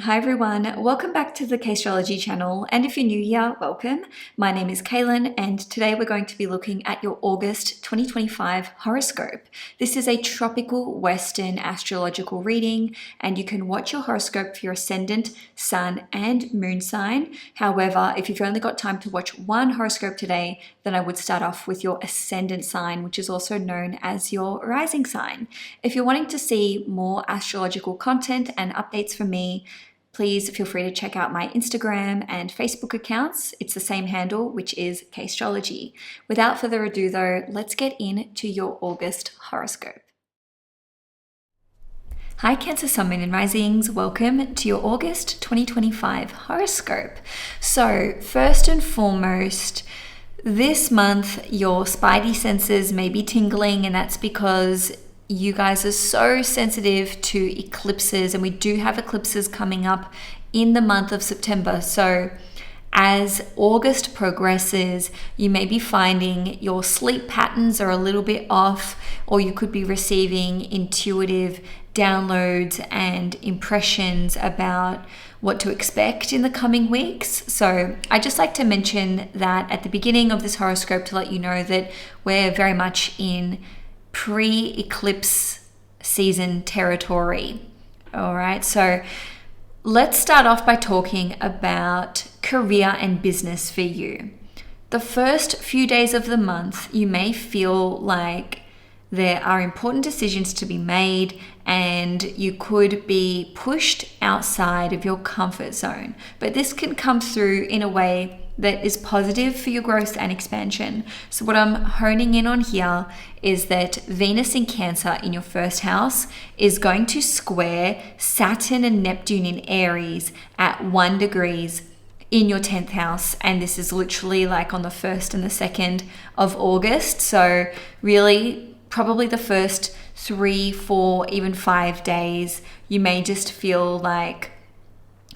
Hi everyone, welcome back to the Astrology channel, and if you're new here, welcome. My name is Kaylin, and today we're going to be looking at your August 2025 horoscope. This is a tropical Western astrological reading, and you can watch your horoscope for your ascendant, sun, and moon sign. However, if you've only got time to watch one horoscope today, then I would start off with your ascendant sign, which is also known as your rising sign. If you're wanting to see more astrological content and updates from me, please feel free to check out my Instagram and Facebook accounts. It's the same handle, which is Astrology. Without further ado though, let's get into your August horoscope. Hi Cancer, Sun, Moon and Risings. Welcome to your August 2025 horoscope. So first and foremost, this month your spidey senses may be tingling, and that's because you guys are so sensitive to eclipses, and we do have eclipses coming up in the month of September. So as August progresses, you may be finding your sleep patterns are a little bit off, or you could be receiving intuitive downloads and impressions about what to expect in the coming weeks. So I just like to mention that at the beginning of this horoscope to let you know that we're very much in pre-eclipse season territory. All right, so let's start off by talking about career and business for you. The first few days of the month, you may feel like there are important decisions to be made and you could be pushed outside of your comfort zone. But this can come through in a way that is positive for your growth and expansion. So what I'm honing in on here is that Venus in Cancer in your first house is going to square Saturn and Neptune in Aries at 1 degree in your 10th house. And this is literally like on the 1st and the 2nd of August. So really probably the first 3, 4, even 5 days, you may just feel like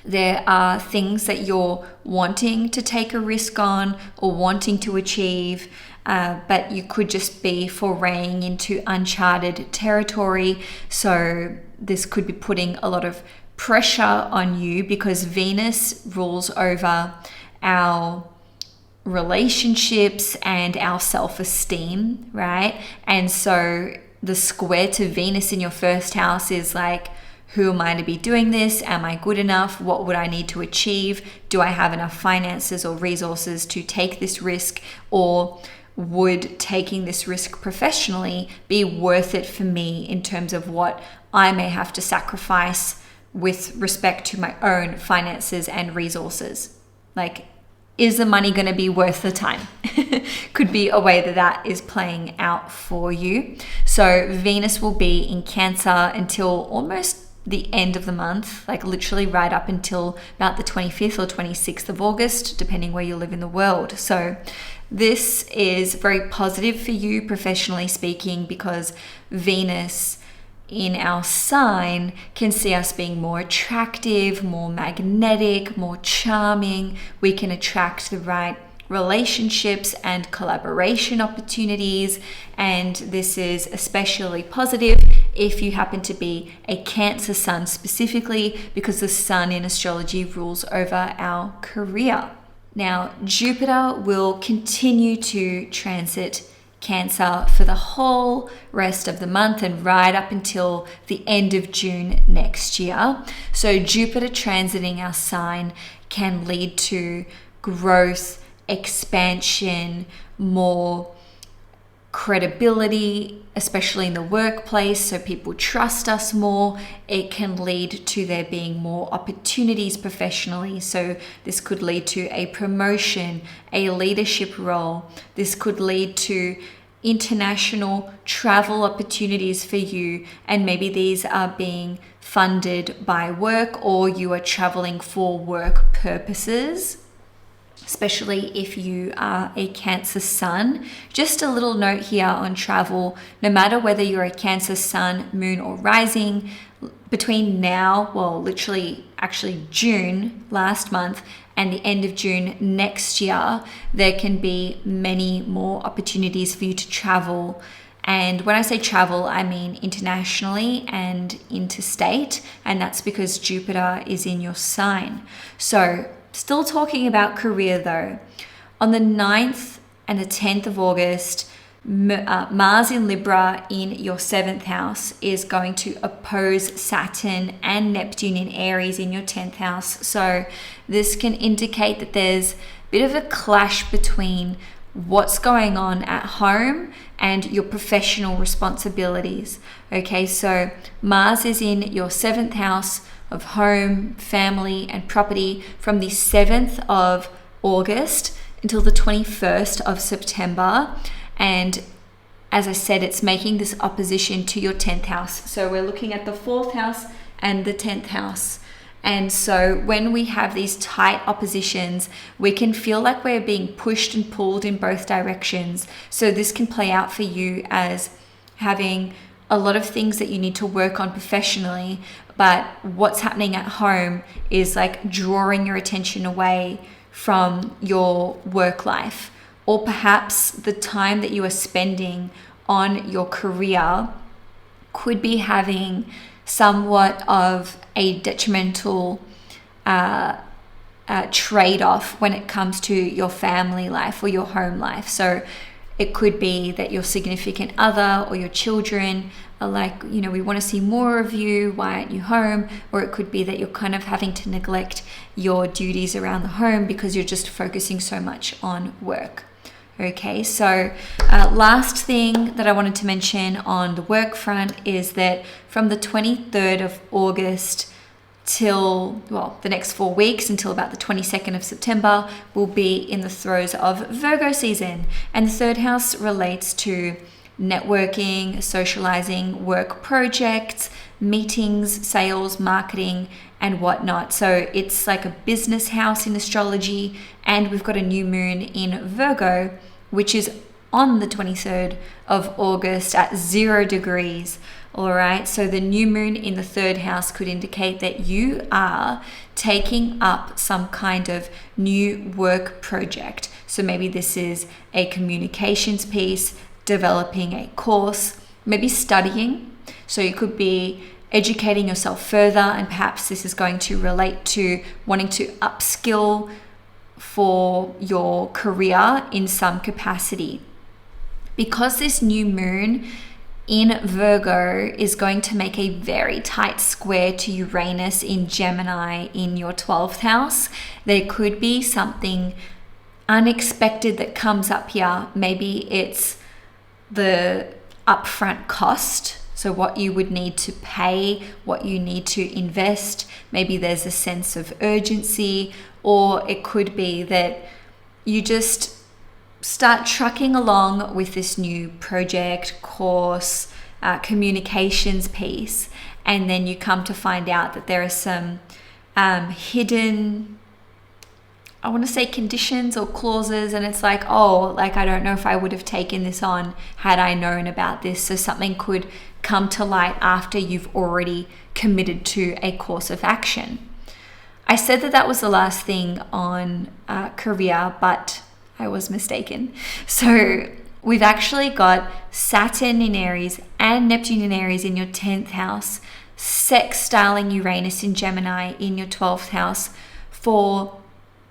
there are things that you're wanting to take a risk on or wanting to achieve, but you could just be foraying into uncharted territory. So this could be putting a lot of pressure on you because Venus rules over our relationships and our self-esteem, right? And so the square to Venus in your first house is like, who am I to be doing this? Am I good enough? What would I need to achieve? Do I have enough finances or resources to take this risk? Or would taking this risk professionally be worth it for me in terms of what I may have to sacrifice with respect to my own finances and resources? Like, is the money going to be worth the time? Could be a way that is playing out for you. So Venus will be in Cancer until almost the end of the month, like literally right up until about the 25th or 26th of August, depending where you live in the world. So this is very positive for you professionally speaking, because Venus in our sign can see us being more attractive, more magnetic, more charming. We can attract the right relationships and collaboration opportunities, and this is especially positive if you happen to be a Cancer sun specifically, because the sun in astrology rules over our career. Now, Jupiter will continue to transit Cancer for the whole rest of the month and right up until the end of June next year. So Jupiter transiting our sign can lead to growth, expansion, more credibility, especially in the workplace, so people trust us more. It can lead to there being more opportunities professionally, so this could lead to a promotion, a leadership role. This could lead to international travel opportunities for you, and maybe these are being funded by work or you are traveling for work purposes, especially if you are a Cancer sun. Just a little note here on travel: no matter whether you're a Cancer sun, moon or rising, between now, well, literally actually June last month and the end of June next year, there can be many more opportunities for you to travel And when I say travel, I mean internationally and interstate, and that's because Jupiter is in your sign. So still talking about career though. On the 9th and the 10th of August, Mars in Libra in your 7th house is going to oppose Saturn and Neptune in Aries in your 10th house. So this can indicate that there's a bit of a clash between what's going on at home and your professional responsibilities. Okay, so Mars is in your 7th house of home, family, and property from the 7th of August until the 21st of September. And as I said, it's making this opposition to your 10th house. So we're looking at the 4th house and the 10th house. And so when we have these tight oppositions, we can feel like we're being pushed and pulled in both directions. So this can play out for you as having a lot of things that you need to work on professionally, but what's happening at home is like drawing your attention away from your work life. Or perhaps the time that you are spending on your career could be having somewhat of a detrimental trade-off when it comes to your family life or your home life. So it could be that your significant other or your children are like, we want to see more of you, why aren't you home? Or it could be that you're kind of having to neglect your duties around the home because you're just focusing so much on work. Okay, so last thing that I wanted to mention on the work front is that from the 23rd of August till, the next 4 weeks until about the 22nd of September, we'll be in the throes of Virgo season. And the 3rd house relates to networking, socializing, work projects, meetings, sales, marketing, and whatnot. So it's like a business house in astrology, and we've got a new moon in Virgo, which is on the 23rd of August at 0 degrees. All right, so the new moon in the 3rd house could indicate that you are taking up some kind of new work project. So maybe this is a communications piece, developing a course, maybe studying. So you could be educating yourself further, and perhaps this is going to relate to wanting to upskill for your career in some capacity. Because this new moon in Virgo is going to make a very tight square to Uranus in Gemini in your 12th house, there could be something unexpected that comes up here. Maybe it's the upfront cost, so what you would need to pay, what you need to invest. Maybe there's a sense of urgency, or it could be that you just start trucking along with this new project, course, communications piece, and then you come to find out that there are some hidden, I want to say conditions or clauses, and it's like, I don't know if I would have taken this on had I known about this. So something could come to light after you've already committed to a course of action. I said that was the last thing on career, but I was mistaken. So we've actually got Saturn in Aries and Neptune in Aries in your 10th house, sextiling Uranus in Gemini in your 12th house for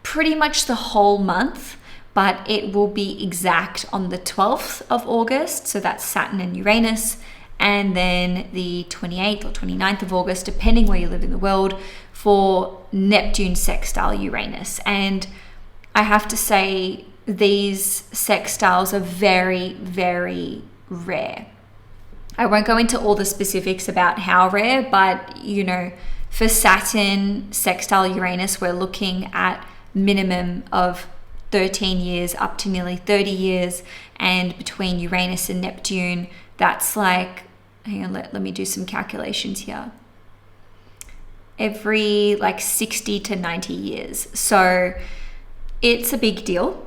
pretty much the whole month, but it will be exact on the 12th of August. So that's Saturn and Uranus. And then the 28th or 29th of August, depending where you live in the world, for Neptune sextile Uranus. And I have to say, these sextiles are very, very rare. I won't go into all the specifics about how rare, but for Saturn sextile Uranus, we're looking at minimum of 13 years up to nearly 30 years. And between Uranus and Neptune, that's like, hang on, let me do some calculations here. Every 60 to 90 years. So it's a big deal.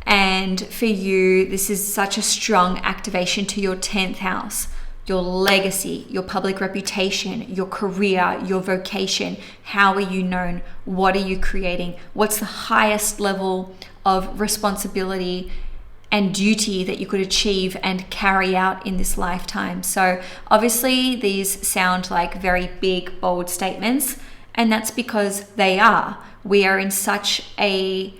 And for you, this is such a strong activation to your 10th house, your legacy, your public reputation, your career, your vocation. How are you known? What are you creating? What's the highest level of responsibility and duty that you could achieve and carry out in this lifetime. So obviously these sound like very big, bold statements, and that's because they are. We are in such a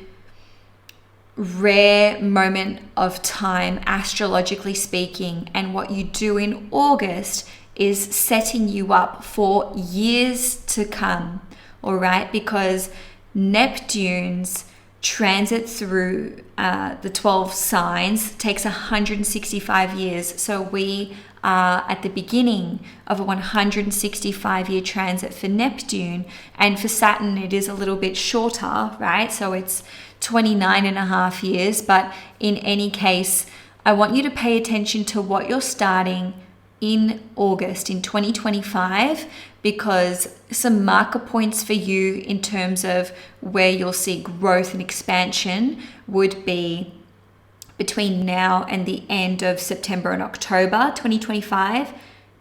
rare moment of time, astrologically speaking, and what you do in August is setting you up for years to come, all right? Because Neptune's transit through the 12 signs takes 165 years. So we are at the beginning of a 165-year transit for Neptune, and for Saturn it is a little bit shorter, right? So it's 29 and a half years. But in any case, I want you to pay attention to what you're starting in August in 2025, because some marker points for you in terms of where you'll see growth and expansion would be between now and the end of September and October 2025,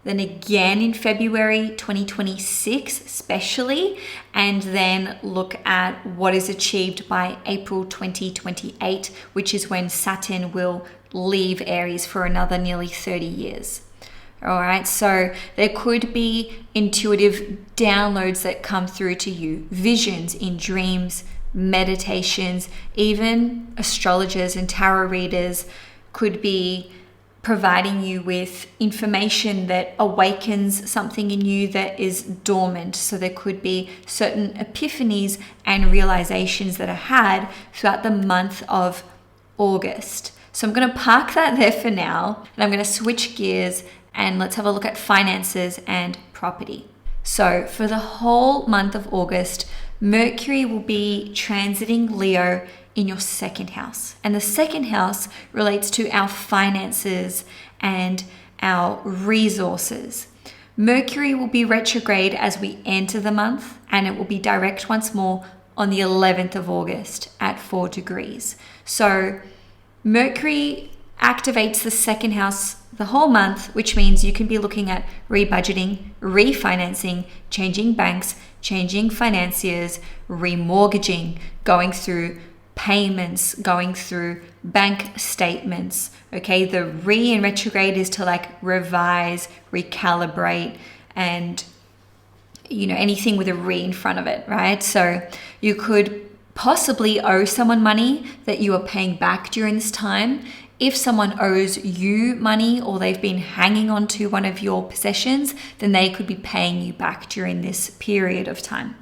then again in February 2026 especially, and then look at what is achieved by April 2028, which is when Saturn will leave Aries for another nearly 30 years. All right, so there could be intuitive downloads that come through to you, visions in dreams, meditations, even astrologers and tarot readers could be providing you with information that awakens something in you that is dormant. So there could be certain epiphanies and realizations that are had throughout the month of August. So I'm going to park that there for now, and I'm going to switch gears and let's have a look at finances and property. So for the whole month of August, Mercury will be transiting Leo in your second house. And the second house relates to our finances and our resources. Mercury will be retrograde as we enter the month, and it will be direct once more on the 11th of August at 4 degrees. So Mercury activates the second house the whole month, which means you can be looking at rebudgeting, refinancing, changing banks, changing financiers, remortgaging, going through payments, going through bank statements. Okay, the re in retrograde is to like revise, recalibrate, and anything with a re in front of it, right? So you could possibly owe someone money that you are paying back during this time. If someone owes you money or they've been hanging on to one of your possessions, then they could be paying you back during this period of time.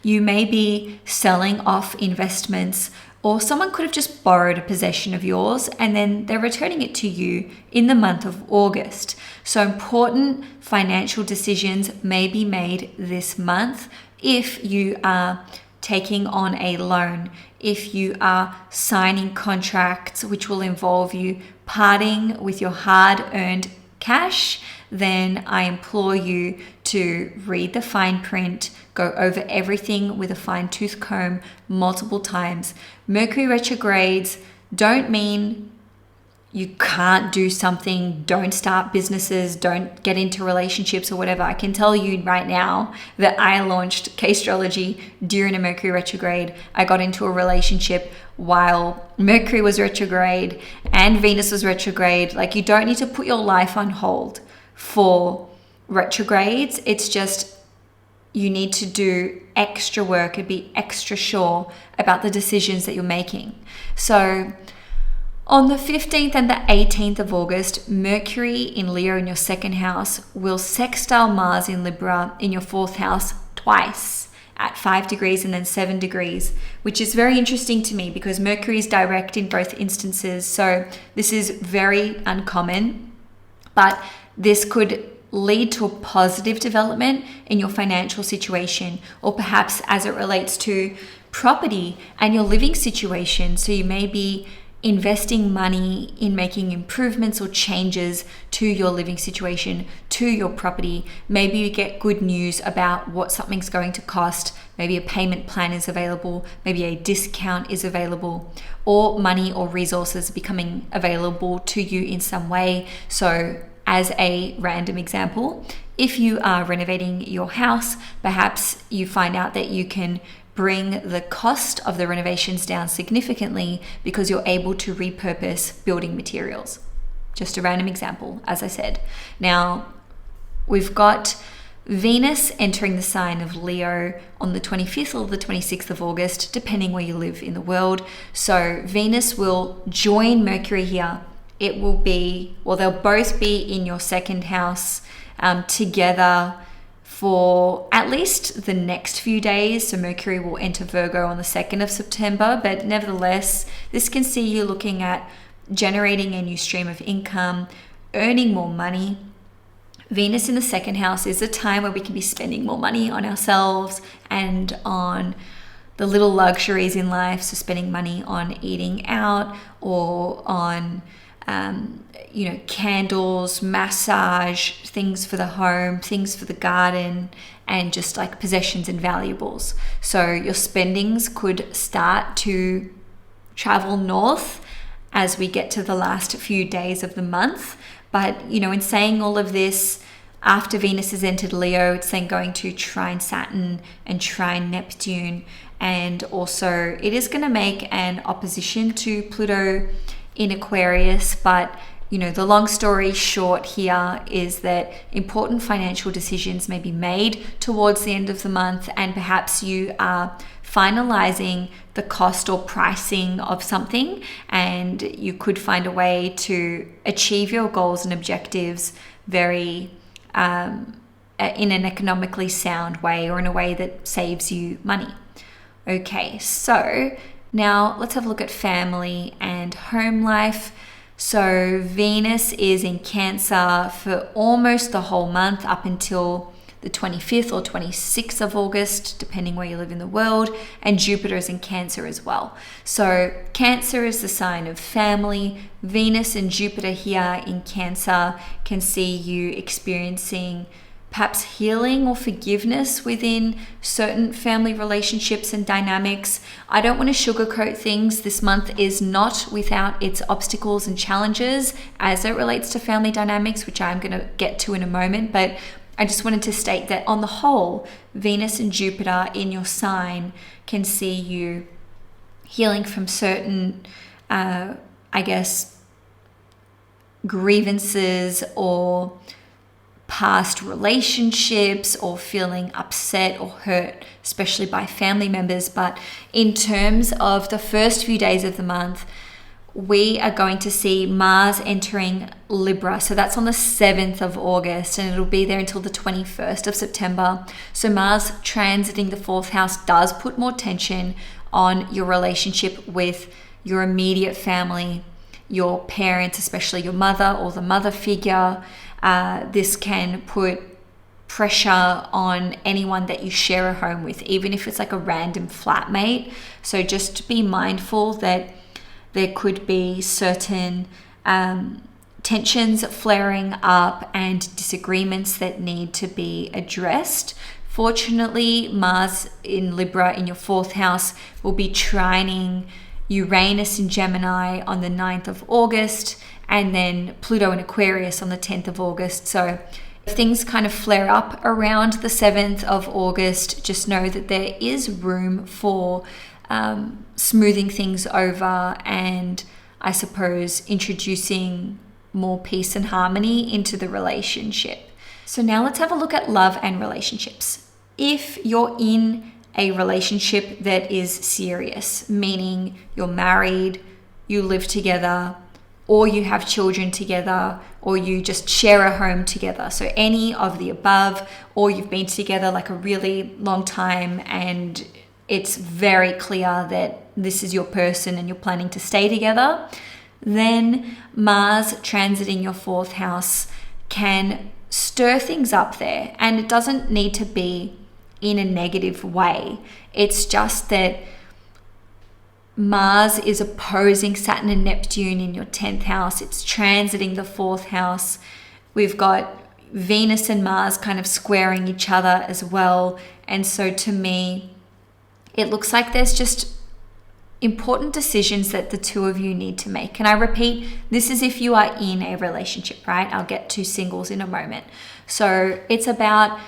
You may be selling off investments, or someone could have just borrowed a possession of yours and then they're returning it to you in the month of August. So important financial decisions may be made this month if you are taking on a loan, if you are signing contracts which will involve you parting with your hard-earned cash, then I implore you to read the fine print, go over everything with a fine-tooth comb multiple times. Mercury retrogrades don't mean you can't do something, don't start businesses, don't get into relationships or whatever. I can tell you right now that I launched K-Astrology during a Mercury retrograde. I got into a relationship while Mercury was retrograde and Venus was retrograde. Like, you don't need to put your life on hold for retrogrades. It's just you need to do extra work and be extra sure about the decisions that you're making. So on the 15th and the 18th of August, Mercury in Leo in your second house will sextile Mars in Libra in your fourth house twice at 5 degrees and then 7 degrees, which is very interesting to me because Mercury is direct in both instances. So this is very uncommon, but this could lead to a positive development in your financial situation, or perhaps as it relates to property and your living situation. So you may be investing money in making improvements or changes to your living situation, to your property. Maybe you get good news about what something's going to cost. Maybe a payment plan is available, maybe a discount is available, or money or resources becoming available to you in some way. So as a random example, if you are renovating your house, perhaps you find out that you can bring the cost of the renovations down significantly because you're able to repurpose building materials. Just a random example, as I said. Now, we've got Venus entering the sign of Leo on the 25th or the 26th of August, depending where you live in the world. So Venus will join Mercury here. It will be, well, they'll both be in your second house together for at least the next few days. So Mercury will enter Virgo on the 2nd of September, but nevertheless, this can see you looking at generating a new stream of income, earning more money. Venus in the second house is a time where we can be spending more money on ourselves and on the little luxuries in life. So spending money on eating out or on, candles, massage, things for the home, things for the garden, and just like possessions and valuables. So your spendings could start to travel north as we get to the last few days of the month. But, in saying all of this, after Venus has entered Leo, it's then going to trine Saturn and trine Neptune. And also it is going to make an opposition to Pluto in Aquarius. But, the long story short here is that important financial decisions may be made towards the end of the month, and perhaps you are finalizing the cost or pricing of something, and you could find a way to achieve your goals and objectives very in an economically sound way, or in a way that saves you money. Okay, so now let's have a look at family and home life. So Venus is in Cancer for almost the whole month up until the 25th or 26th of August, depending where you live in the world, and Jupiter is in Cancer as well. So Cancer is the sign of family. Venus and Jupiter here in Cancer can see you experiencing perhaps healing or forgiveness within certain family relationships and dynamics. I don't want to sugarcoat things. This month is not without its obstacles and challenges as it relates to family dynamics, which I'm going to get to in a moment. But I just wanted to state that on the whole, Venus and Jupiter in your sign can see you healing from certain, grievances or past relationships, or feeling upset or hurt, especially by family members. But in terms of the first few days of the month, we are going to see Mars entering Libra. So that's on the 7th of August, and it'll be there until the 21st of September. So Mars transiting the 4th house does put more tension on your relationship with your immediate family, your parents, especially your mother or the mother figure. This can put pressure on anyone that you share a home with, even if it's like a random flatmate. So just be mindful that there could be certain tensions flaring up and disagreements that need to be addressed. Fortunately, Mars in Libra in your 4th house will be trining Uranus in Gemini on the 9th of August, and then Pluto in Aquarius on the 10th of August. So if things kind of flare up around the 7th of August, just know that there is room for smoothing things over, and I suppose introducing more peace and harmony into the relationship. So now let's have a look at love and relationships. If you're in a relationship that is serious, meaning you're married, you live together, or you have children together, or you just share a home together, so any of the above, or you've been together like a really long time and it's very clear that this is your person and you're planning to stay together, then Mars transiting your 4th house can stir things up there. And it doesn't need to be in a negative way. It's just that Mars is opposing Saturn and Neptune in your 10th house. It's transiting the 4th house. We've got Venus and Mars kind of squaring each other as well. And so to me, it looks like there's just important decisions that the two of you need to make. And I repeat, this is if you are in a relationship, right? I'll get to singles in a moment. So it's about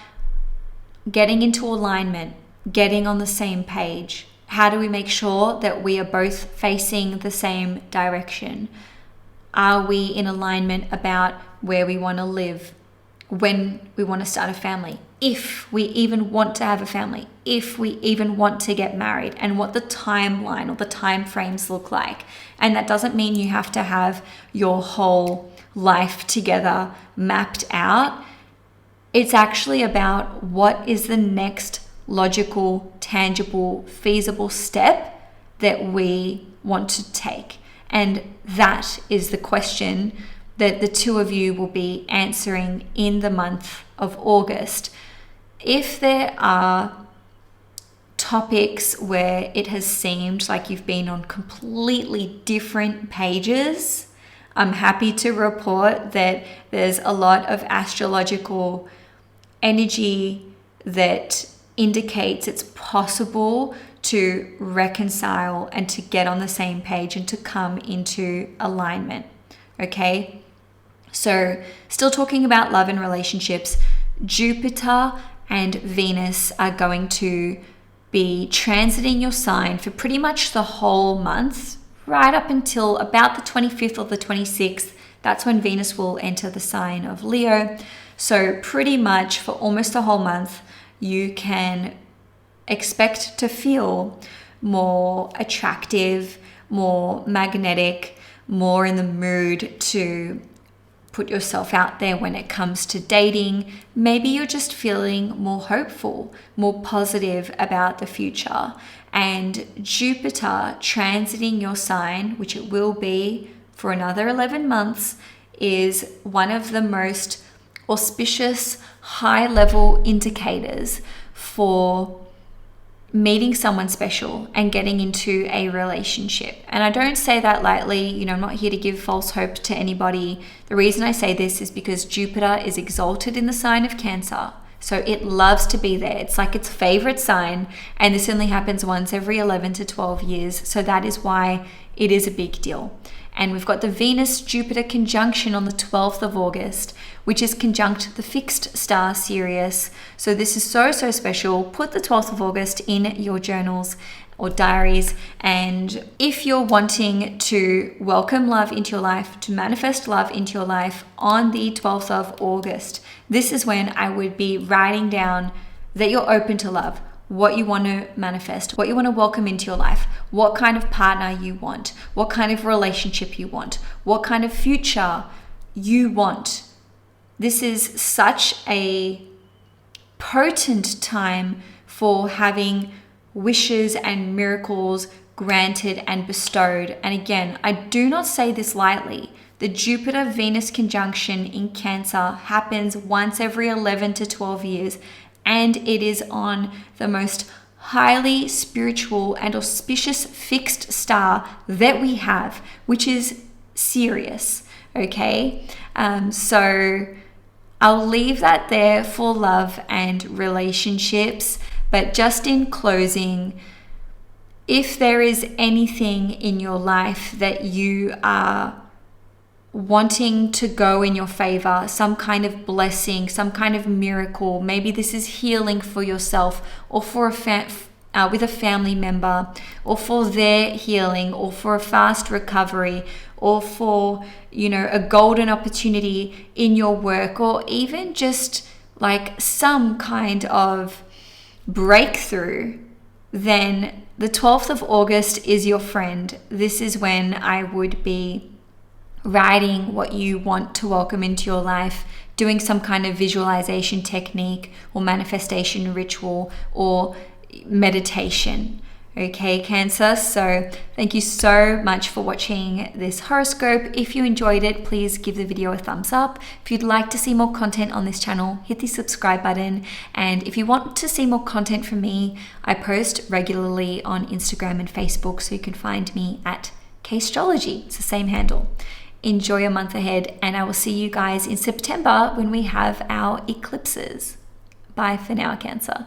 getting into alignment, getting on the same page? How do we make sure that we are both facing the same direction? Are we in alignment about where we want to live, when we want to start a family, if we even want to have a family, if we even want to get married, and what the timeline or the time frames look like? And that doesn't mean you have to have your whole life together mapped out. It's actually about what is the next logical, tangible, feasible step that we want to take. And that is the question that the two of you will be answering in the month of August. If there are topics where it has seemed like you've been on completely different pages, I'm happy to report that there's a lot of astrological energy that indicates it's possible to reconcile and to get on the same page and to come into alignment. Okay? So, still talking about love and relationships, Jupiter and Venus are going to be transiting your sign for pretty much the whole month, right up until about the 25th or the 26th. That's when Venus will enter the sign of Leo. So pretty much for almost the whole month, you can expect to feel more attractive, more magnetic, more in the mood to put yourself out there when it comes to dating. Maybe you're just feeling more hopeful, more positive about the future. And Jupiter transiting your sign, which it will be for another 11 months, is one of the most auspicious, high-level indicators for meeting someone special and getting into a relationship. And I don't say that lightly. I'm not here to give false hope to anybody. The reason I say this is because Jupiter is exalted in the sign of Cancer. So it loves to be there. It's like its favorite sign. And this only happens once every 11 to 12 years. So that is why it is a big deal. And we've got the Venus-Jupiter conjunction on the 12th of August, which is conjunct the fixed star Sirius. So this is so, so special. Put the 12th of August in your journals or diaries. And if you're wanting to welcome love into your life, to manifest love into your life on the 12th of August, this is when I would be writing down that you're open to love, what you want to manifest, what you want to welcome into your life, what kind of partner you want, what kind of relationship you want, what kind of future you want. This is such a potent time for having wishes and miracles granted and bestowed. And again, I do not say this lightly. The Jupiter-Venus conjunction in Cancer happens once every 11 to 12 years. And it is on the most highly spiritual and auspicious fixed star that we have, which is Sirius. Okay, so I'll leave that there for love and relationships. But just in closing, if there is anything in your life that you are wanting to go in your favor, some kind of blessing, some kind of miracle, maybe this is healing for yourself or for with a family member, or for their healing, or for a fast recovery, or for a golden opportunity in your work, or even just like some kind of breakthrough, then the 12th of August is your friend. This is when I would be writing what you want to welcome into your life, doing some kind of visualization technique or manifestation ritual or meditation. Okay, Cancer. So thank you so much for watching this horoscope. If you enjoyed it, please give the video a thumbs up. If you'd like to see more content on this channel, hit the subscribe button. And if you want to see more content from me, I post regularly on Instagram and Facebook, so you can find me at Astrology. It's the same handle. Enjoy your month ahead, and I will see you guys in September when we have our eclipses. Bye for now, Cancer.